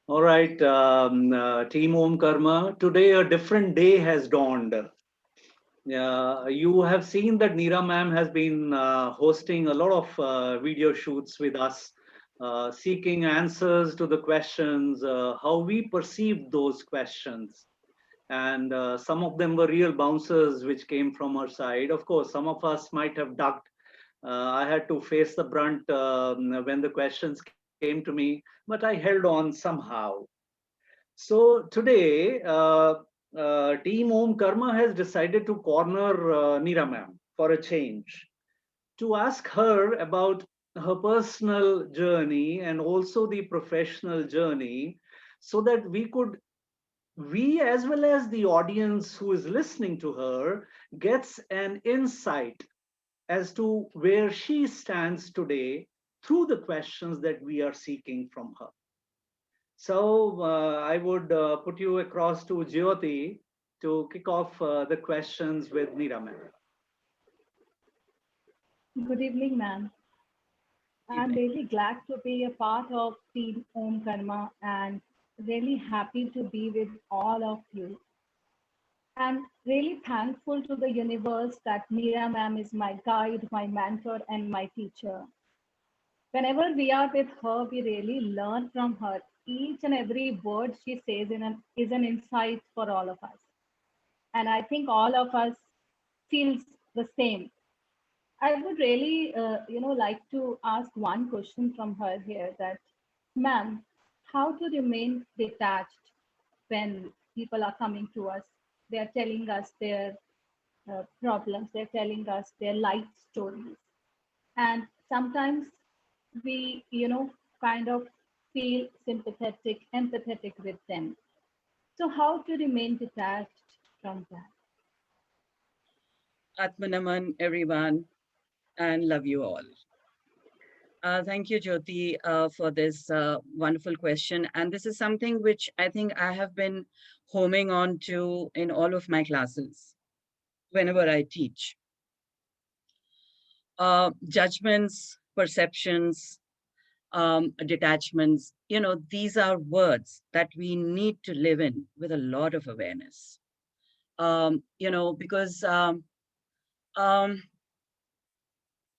All right, Team Om Karma. Today, a different day has dawned. You have seen that Neera ma'am has been hosting a lot of video shoots with us, seeking answers to the questions, how we perceived those questions. And some of them were real bouncers which came from her side. Of course, some of us might have ducked. I had to face the brunt when the questions came to me, but I held on somehow. So today, Team Om Karma has decided to corner Neera ma'am for a change, to ask her about her personal journey and also the professional journey, so that we as well as the audience who is listening to her gets an insight as to where she stands today through the questions that we are seeking from her. So I would put you across to Jyoti to kick off the questions with Neera ma'am. Good evening, ma'am. I'm Evening. really glad to be a part of Team Om Karma and really happy to be with all of you. And really thankful to the universe that Neera ma'am is my guide, my mentor, and my teacher. Whenever we are with her, we really learn from her. Each and every word she says is an insight for all of us. And I think all of us feels the same. I would really, like to ask one question from her here that, ma'am, how to remain detached when people are coming to us? They are telling us their problems, they're telling us their life stories. And sometimes we, kind of feel sympathetic, empathetic with them. So, how to remain detached from that? Atmanaman, everyone, and love you all. Thank you, Jyoti, for this wonderful question. And this is something which I think I have been homing on to in all of my classes whenever I teach. Judgments, perceptions, detachments, these are words that we need to live in with a lot of awareness. Because um,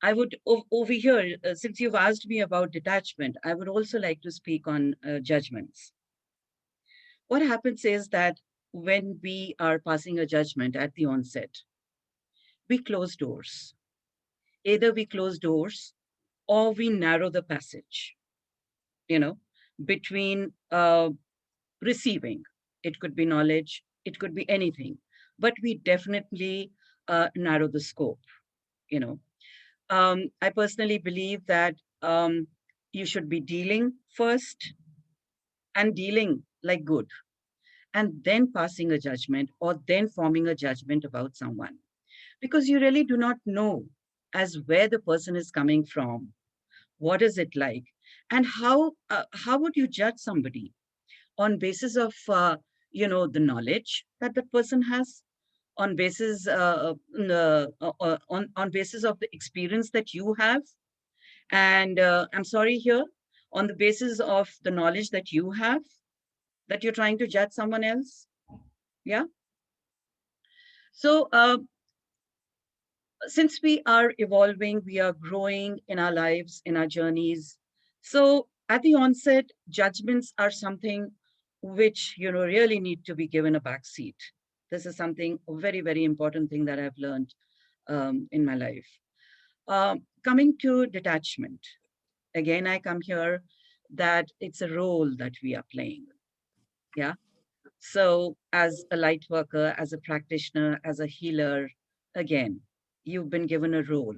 I would, over here, since you've asked me about detachment, I would also like to speak on judgments. What happens is that when we are passing a judgment at the onset, we close doors. Either we close doors or we narrow the passage, you know, between receiving. It could be knowledge, it could be anything, but we definitely narrow the scope, you know. I personally believe that you should be dealing first and dealing like good, and then passing a judgment or then forming a judgment about someone. Because you really do not know as where the person is coming from, what is it like, and how would you judge somebody on basis of the knowledge that the person has, on basis on basis of the experience that you have, and I'm sorry here, on the basis of the knowledge that you have, that you're trying to judge someone else. Yeah. So since we are evolving, we are growing in our lives, in our journeys. So at the onset, judgments are something which really need to be given a back seat. This is something very, very important thing that I've learned in my life. Coming to detachment, again, I come here that it's a role that we are playing. Yeah. So as a light worker, as a practitioner, as a healer, again, you've been given a role.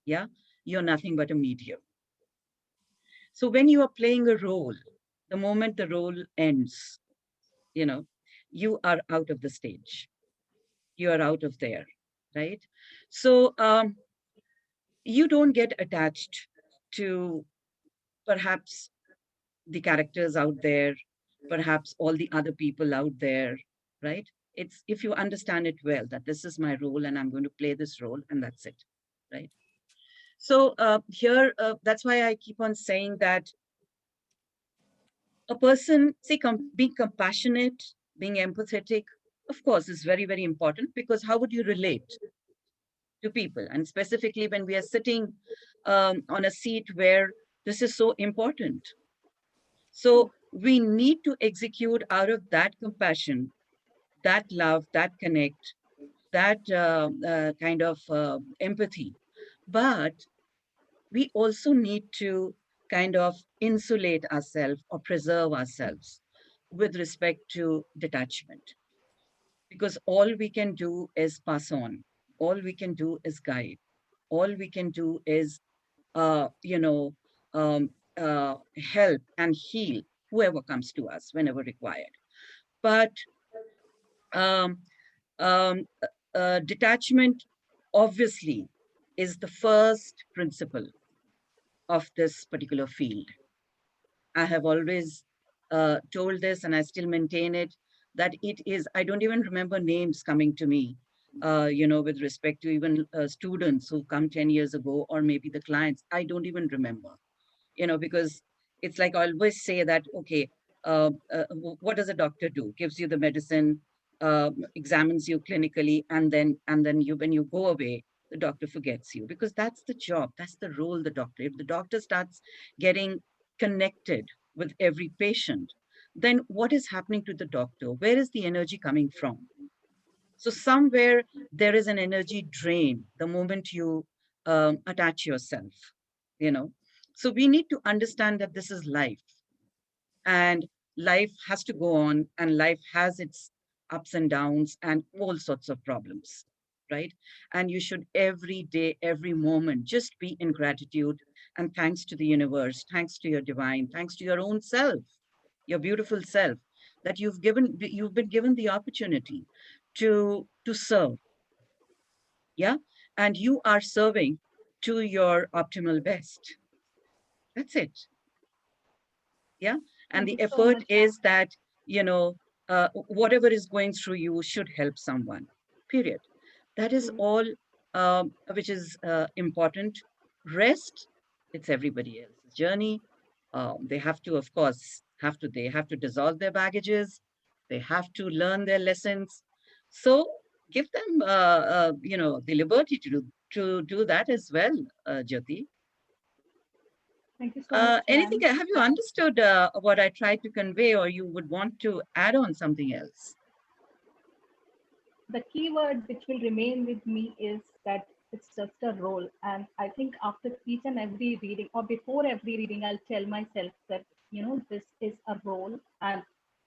Yeah. You're nothing but a medium. So when you are playing a role, the moment the role ends, you know, you are out of the stage. You are out of there, right? So you don't get attached to perhaps the characters out there, perhaps all the other people out there, right? It's if you understand it well that this is my role and I'm going to play this role and that's it, right? So here, that's why I keep on saying that a person, see, being compassionate, being empathetic, of course, is very, very important, because how would you relate to people? And specifically when we are sitting on a seat where this is so important. So we need to execute out of that compassion, that love, that connect, that kind of empathy. But we also need to kind of insulate ourselves or preserve ourselves with respect to detachment, because all we can do is pass on, all we can do is guide, all we can do is you know um, help and heal whoever comes to us whenever required. But um, um, detachment obviously is the first principle of this particular field. I have always told this, and I still maintain it, that it is, I don't even remember names coming to me, with respect to even students who come 10 years ago, or maybe the clients. I don't even remember, because it's like I always say that, okay, what does a doctor do? Gives you the medicine, examines you clinically, and then you, when you go away, the doctor forgets you, because that's the job, that's the role the doctor. If the doctor starts getting connected with every patient, then what is happening to the doctor? Where is the energy coming from? So somewhere there is an energy drain the moment you attach yourself, you know. So we need to understand that this is life, and life has to go on, and life has its ups and downs and all sorts of problems, right? And you should every day, every moment, just be in gratitude and thanks to the universe, thanks to your divine, thanks to your own self, your beautiful self, that you've been given the opportunity to serve. Yeah. And you are serving to your optimal best. That's it. Yeah. And Thank the you so effort much, ma'am. is that, you know whatever is going through you should help someone, period. That is True. all, which is important. Rest, it's everybody else's journey. They have to, of course, they have to dissolve their baggages, they have to learn their lessons. So give them the liberty to do that as well, Jyoti. Thank you so much, Anything, ma'am. have you understood what I tried to convey, or you would want to add on something else? The key word which will remain with me is that it's just a role. And I think after each and every reading, or before every reading, I'll tell myself that, this is a role. And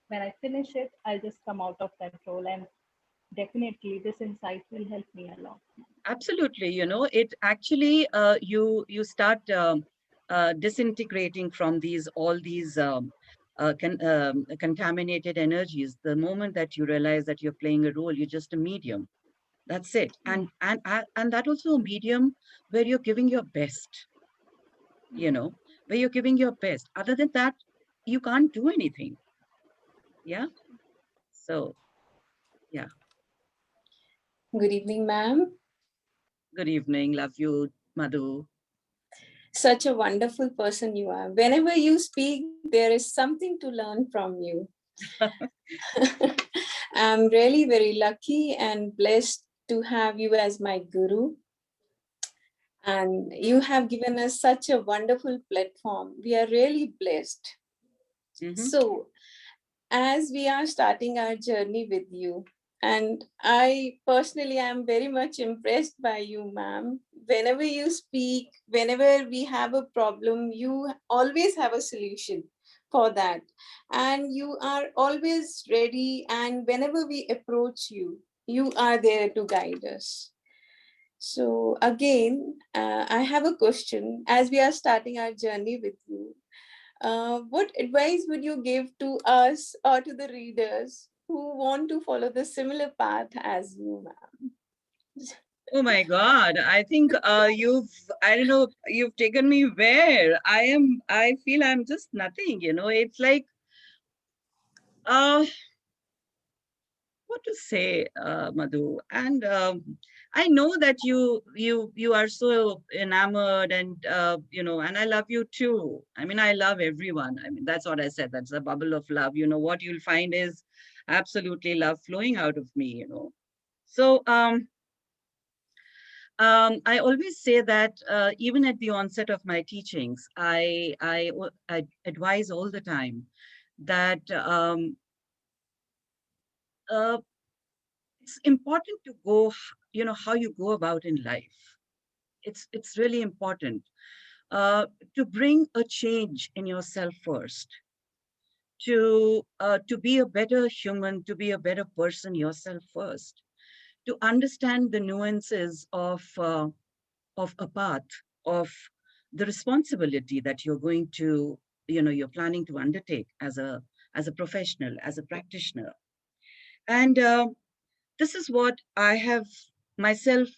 when I finish it, I'll just come out of that role. And definitely this insight will help me a lot. Absolutely. It actually, you start disintegrating from all these contaminated energies. The moment that you realize that you're playing a role, you're just a medium. That's it. Yeah. And that also a medium where you're giving your best, you know, where you're giving your best. Other than that, you can't do anything. Yeah. So, yeah. Good evening, ma'am. Good evening. Love you, Madhu. Such a wonderful person you are. Whenever you speak, there is something to learn from you. I'm really very lucky and blessed to have you as my guru. And you have given us such a wonderful platform. We are really blessed. Mm-hmm. So, as we are starting our journey with you, and I personally am very much impressed by you, ma'am. Whenever you speak, whenever we have a problem, you always have a solution for that. And you are always ready. And whenever we approach you, you are there to guide us. So, again, I have a question as we are starting our journey with you. What advice would you give to us or to the readers who want to follow the similar path as you, ma'am? Oh my God. I think I don't know, you've taken me where I feel I'm just nothing, It's like, what what to say, Madhu. And I know that you are so enamored, and and I love you too. I mean, I love everyone. I mean, that's what I said. That's a bubble of love. What you'll find is absolutely love flowing out of me. So I always say that even at the onset of my teachings, I advise all the time that uh, it's important to how you go about in life. It's really important to bring a change in yourself first, to be a better human, to be a better person yourself first, to understand the nuances of a path, of the responsibility that you're going to, you're planning to undertake as a professional, as a practitioner. And this is what I have myself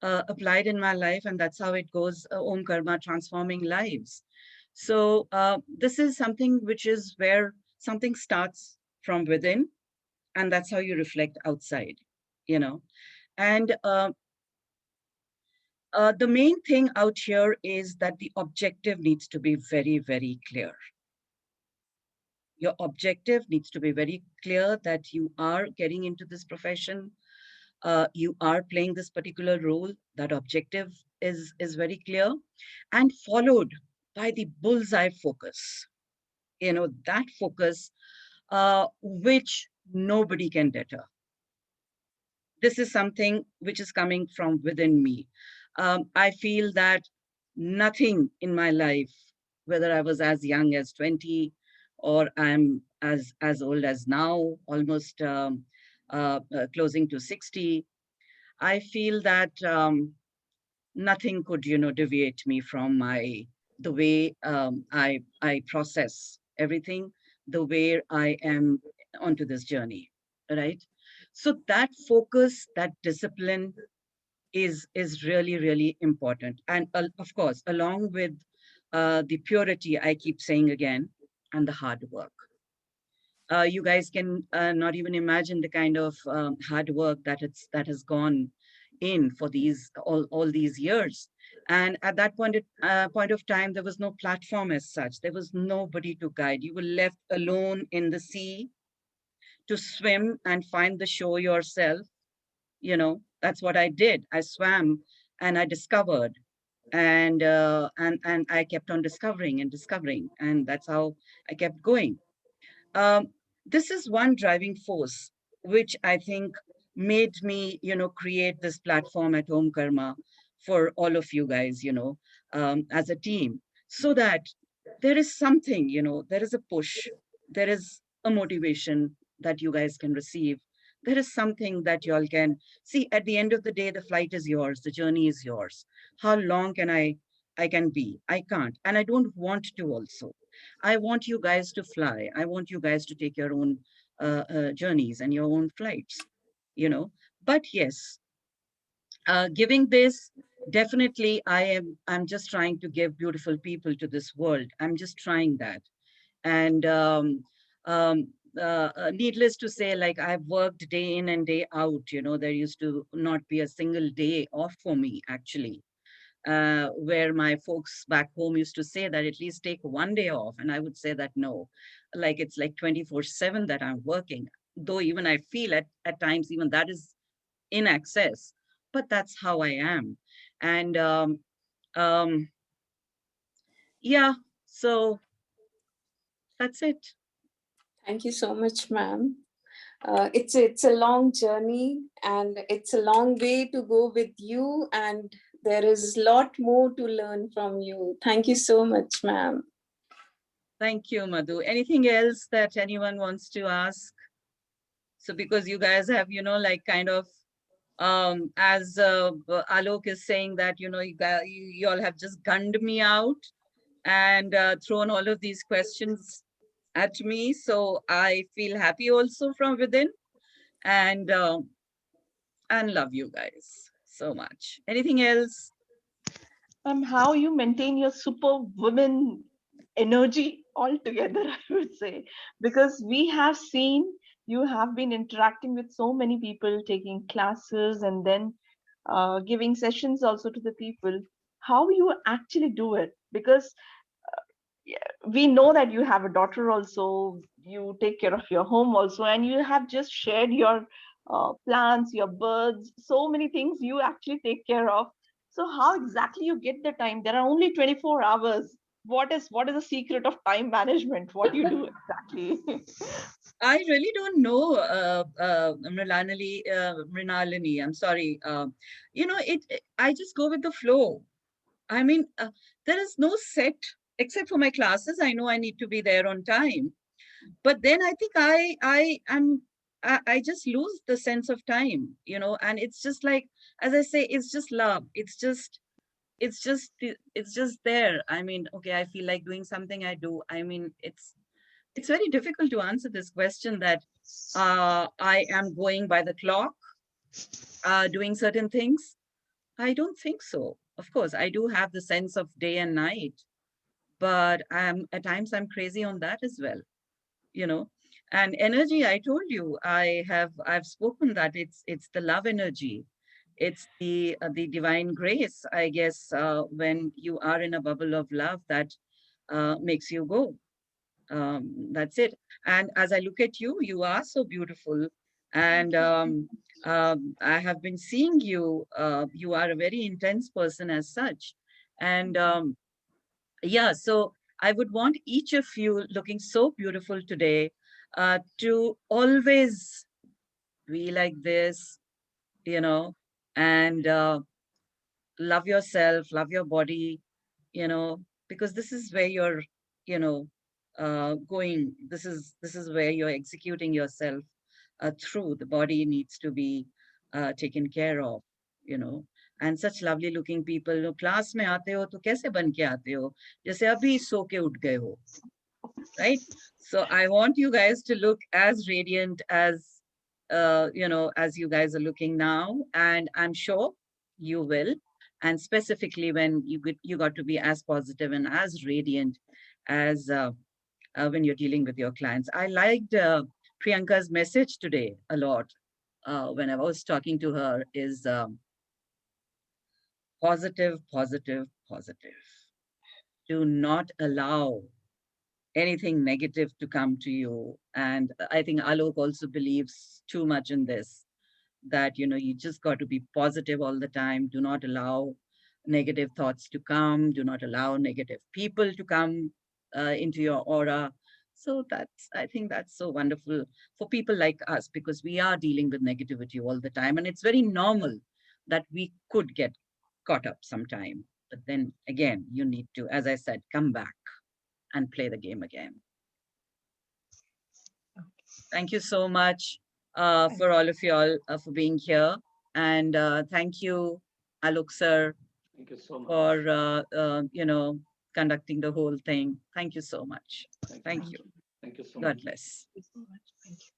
applied in my life, and that's how it goes. Om Karma, transforming lives. So this is something which is where something starts from within, and that's how you reflect outside. And the main thing out here is that the objective needs to be very, very clear. Your objective needs to be very clear, that you are getting into this profession, you are playing this particular role. That objective is very clear, and followed by the bullseye focus. That focus, which nobody can deter. This is something which is coming from within me. I feel that nothing in my life, whether I was as young as 20 or I'm as old as now, almost closing to 60, I feel that nothing could, deviate me from the way I process everything, the way I am onto this journey, right? So that focus, that discipline is really, really important. And of course, along with the purity, I keep saying again, and the hard work. You guys can not even imagine the kind of hard work that has gone in for all these years. And at that point of time, there was no platform as such. There was nobody to guide. You were left alone in the sea to swim and find the shore yourself. That's what I did. I swam and I discovered, and I kept on discovering and discovering, and that's how I kept going. um, this is one driving force which I think made me, create this platform at Home Karma for all of you guys, as a team, so that there is something, there is a push, there is a motivation that you guys can receive. There is something that you all can see. At the end of the day, the flight is yours, the journey is yours. How long can I can be? I can't, and I don't want to also. I want you guys to fly. I want you guys to take your own journeys and your own flights, you know. But yes, giving this, definitely I'm just trying to give beautiful people to this world. I'm just trying that. And um, needless to say, like, I've worked day in and day out. There used to not be a single day off for me, actually, where my folks back home used to say that at least take one day off. And I would say that no, like it's like 24/7 that I'm working, though even I feel at times even that is in excess, but that's how I am. And um, yeah, so that's it. Thank you so much, ma'am. It's a long journey, and it's a long way to go with you, and there is a lot more to learn from you. Thank you so much, ma'am. Thank you, Madhu. Anything else that anyone wants to ask? So because you guys have, like kind of, as Alok is saying that, you all have just gunned me out and thrown all of these questions at me. So I feel happy also from within, and love you guys so much. Anything else? How you maintain your superwoman energy altogether, I would say, because we have seen you have been interacting with so many people, taking classes, and then giving sessions also to the people. How you actually do it? Because yeah, we know that you have a daughter also, you take care of your home also, and you have just shared your plants, your birds, so many things you actually take care of. So how exactly you get the time? There are only 24 hours. What is the secret of time management? What do you do exactly? I really don't know, Mrinalini. I'm sorry. I just go with the flow. I mean, there is no set, except for my classes. I know I need to be there on time. But then I think I just lose the sense of time, and it's just like, as I say, it's just love. It's just there. I mean, okay, I feel like doing something, I do. I mean, it's very difficult to answer this question that I am going by the clock, doing certain things. I don't think so. Of course, I do have the sense of day and night, but at times I'm crazy on that as well, you know. And energy, I told you, I've spoken that it's the love energy. It's the divine grace, I guess, when you are in a bubble of love that makes you go. That's it. And as I look at you, you are so beautiful. And I have been seeing you. You are a very intense person as such. And yeah, so I would want each of you looking so beautiful today to always be like this, you know, and love yourself, love your body, because this is where you're, you know, going. This is where you're executing yourself through. The body needs to be taken care of, you know. And such lovely looking people. Class में आते हो तो कैसे बन के आते हो? जैसे अभी सो के उठ गए हो, right? So I want you guys to look as radiant as as you guys are looking now, and I'm sure you will. And specifically when you got to be as positive and as radiant as when you're dealing with your clients. I liked Priyanka's message today a lot when I was talking to her, is positive, positive, positive. Do not allow anything negative to come to you. And I think Alok also believes too much in this, that, you just got to be positive all the time. Do not allow negative thoughts to come. Do not allow negative people to come into your aura. So I think that's so wonderful for people like us, because we are dealing with negativity all the time. And it's very normal that we could get caught up sometime. But then again, you need to, as I said, come back and play the game again. Thank you so much for all of y'all for being here. And thank you, Alok sir, Thank you so much. for, conducting the whole thing. Thank you so much. Thank you. Thank you so God much. bless. Thank you so much. Thank you.